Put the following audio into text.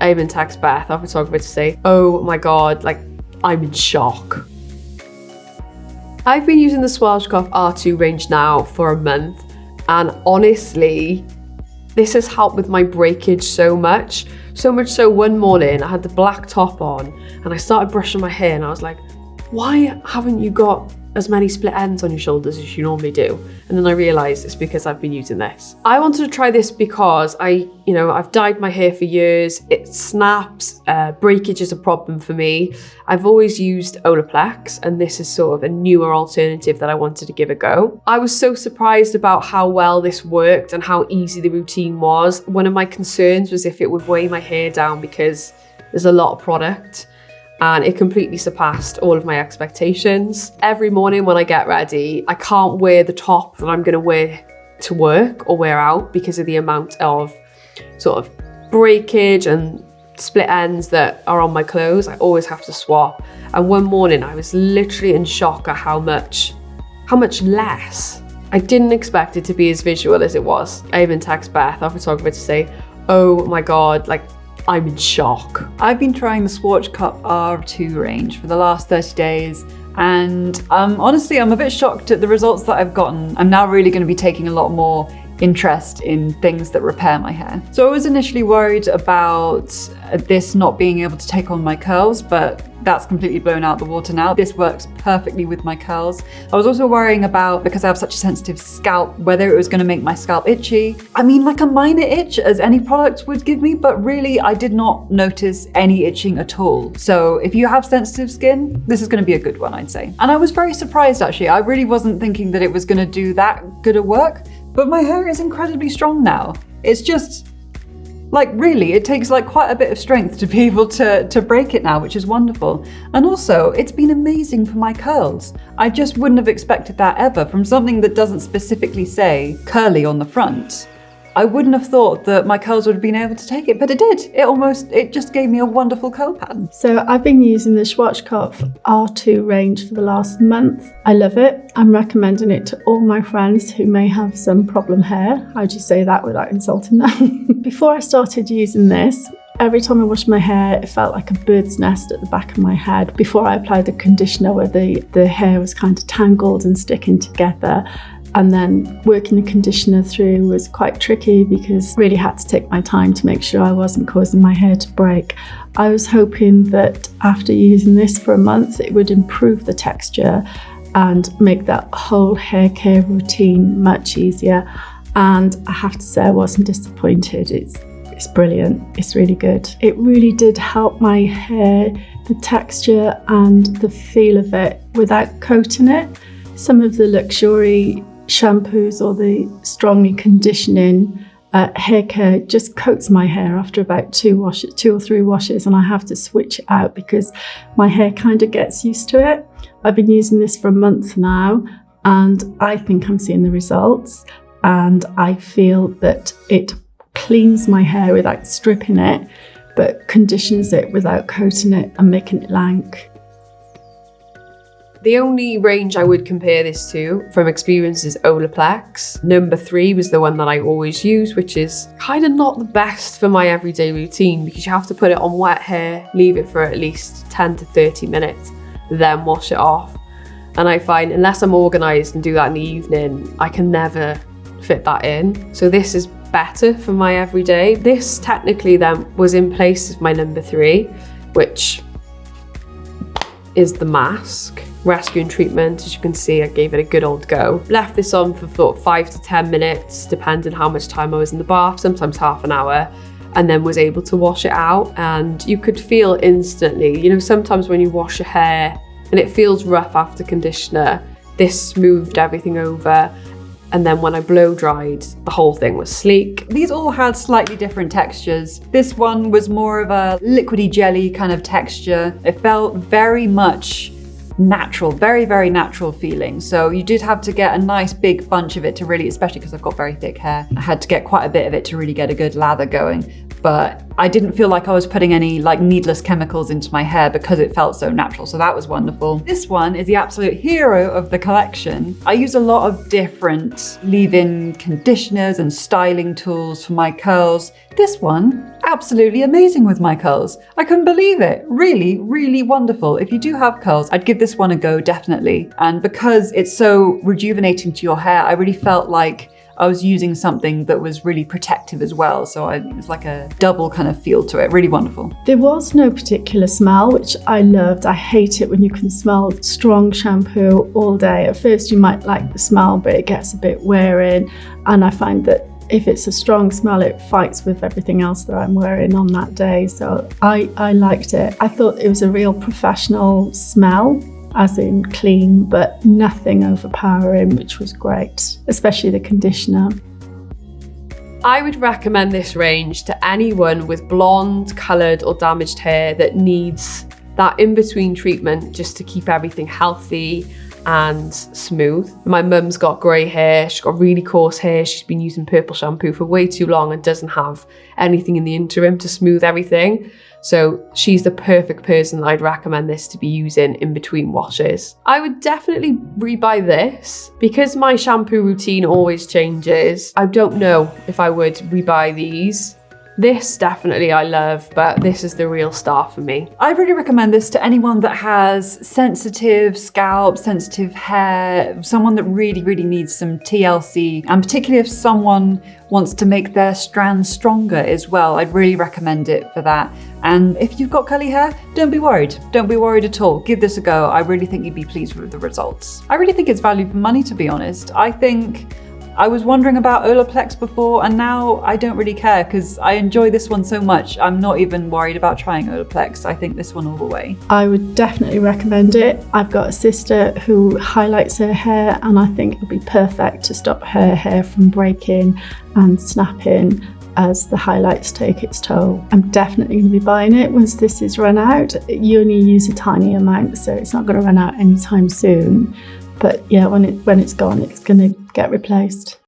I even text Beth, our photographer, to say, oh my God, like, I'm in shock. I've been using the Schwarzkopf R2 range now for a month, and honestly, this has helped with my breakage so much. So much so one morning I had the black top on and I started brushing my hair and I was like, why haven't you got as many split ends on your shoulders as you normally do? And then I realized it's because I've been using this. I wanted to try this because I've dyed my hair for years. It snaps, breakage is a problem for me. I've always used Olaplex, and this is sort of a newer alternative that I wanted to give a go. I was so surprised about how well this worked and how easy the routine was. One of my concerns was if it would weigh my hair down because there's a lot of product. And it completely surpassed all of my expectations. Every morning when I get ready, I can't wear the top that I'm gonna wear to work or wear out because of the amount of sort of breakage and split ends that are on my clothes. I always have to swap. And one morning I was literally in shock at how much less. I didn't expect it to be as visual as it was. I even text Beth, our photographer, to say, oh my God, like, I'm in shock. I've been trying the Schwarzkopf R2 range for the last 30 days, and honestly, I'm a bit shocked at the results that I've gotten. I'm now really going to be taking a lot more interest in things that repair my hair. So I was initially worried about this not being able to take on my curls, but that's completely blown out the water now. This works perfectly with my curls. I was also worrying about, because I have such a sensitive scalp, whether it was going to make my scalp itchy. I mean, like a minor itch, as any product would give me, but really I did not notice any itching at all. So if you have sensitive skin, this is going to be a good one, I'd say. And I was very surprised, actually. I really wasn't thinking that it was going to do that good a work, but my hair is incredibly strong now. It's just, like, really, it takes like quite a bit of strength to be able to break it now, which is wonderful. And also, it's been amazing for my curls. I just wouldn't have expected that ever from something that doesn't specifically say curly on the front. I wouldn't have thought that my curls would have been able to take it, but it did. It just gave me a wonderful curl pattern. So I've been using the Schwarzkopf R2 range for the last month. I love it. I'm recommending it to all my friends who may have some problem hair. How do you say that without insulting them? Before I started using this, every time I washed my hair, it felt like a bird's nest at the back of my head. Before I applied the conditioner, where the hair was kind of tangled and sticking together. And then working the conditioner through was quite tricky because I really had to take my time to make sure I wasn't causing my hair to break. I was hoping that after using this for a month, it would improve the texture and make that whole hair care routine much easier. And I have to say, I wasn't disappointed. It's brilliant. It's really good. It really did help my hair, the texture and the feel of it without coating it. Some of the luxury shampoos or the strongly conditioning hair care just coats my hair after about 2 or 3 washes, and I have to switch it out because my hair kind of gets used to it. I've been using this for a month now, and I think I'm seeing the results, and I feel that it cleans my hair without stripping it, but conditions it without coating it and making it lank. The only range I would compare this to from experience is Olaplex. Number 3 was the one that I always use, which is kind of not the best for my everyday routine because you have to put it on wet hair, leave it for at least 10 to 30 minutes, then wash it off. And I find unless I'm organized and do that in the evening, I can never fit that in. So this is better for my everyday. This technically then was in place of my number 3, which is the mask. Rescue and treatment. As you can see, I gave it a good old go. Left this on for about 5 to 10 minutes, depending how much time I was in the bath, sometimes half an hour, and then was able to wash it out. And you could feel instantly, you know, sometimes when you wash your hair and it feels rough after conditioner, this smoothed everything over. And then when I blow dried, the whole thing was sleek. These all had slightly different textures. This one was more of a liquidy jelly kind of texture. It felt very much natural, very, very natural feeling. So you did have to get a nice big bunch of it to really, especially because I've got very thick hair, I had to get quite a bit of it to really get a good lather going. But I didn't feel like I was putting any like needless chemicals into my hair because it felt so natural. So that was wonderful. This one is the absolute hero of the collection. I use a lot of different leave-in conditioners and styling tools for my curls. This one absolutely amazing with my curls. I couldn't believe it. Really, really wonderful. If you do have curls, I'd give this one a go, definitely. And because it's so rejuvenating to your hair, I really felt like I was using something that was really protective as well. So it was like a double kind of feel to it. Really wonderful. There was no particular smell, which I loved. I hate it when you can smell strong shampoo all day. At first you might like the smell, but it gets a bit wearing. And I find that if it's a strong smell, it fights with everything else that I'm wearing on that day. So I liked it. I thought it was a real professional smell, as in clean, but nothing overpowering, which was great, especially the conditioner. I would recommend this range to anyone with blonde, coloured or damaged hair that needs that in-between treatment just to keep everything healthy and smooth. My mum's got grey hair, she's got really coarse hair, she's been using purple shampoo for way too long and doesn't have anything in the interim to smooth everything. So she's the perfect person that I'd recommend this to be using in between washes. I would definitely rebuy this. Because my shampoo routine always changes, I don't know if I would rebuy these. This definitely I love, but this is the real star for me. I really recommend this to anyone that has sensitive scalp, sensitive hair, someone that really, really needs some TLC, and particularly if someone wants to make their strands stronger as well. I'd really recommend it for that. And if you've got curly hair, don't be worried. Don't be worried at all. Give this a go. I really think you'd be pleased with the results. I really think it's value for money, to be honest. I think I was wondering about Olaplex before, and now I don't really care because I enjoy this one so much. I'm not even worried about trying Olaplex. I think this one all the way. I would definitely recommend it. I've got a sister who highlights her hair, and I think it would be perfect to stop her hair from breaking and snapping as the highlights take its toll. I'm definitely going to be buying it once this is run out. You only use a tiny amount, so it's not going to run out anytime soon. But yeah, when it's gone, it's going to get replaced.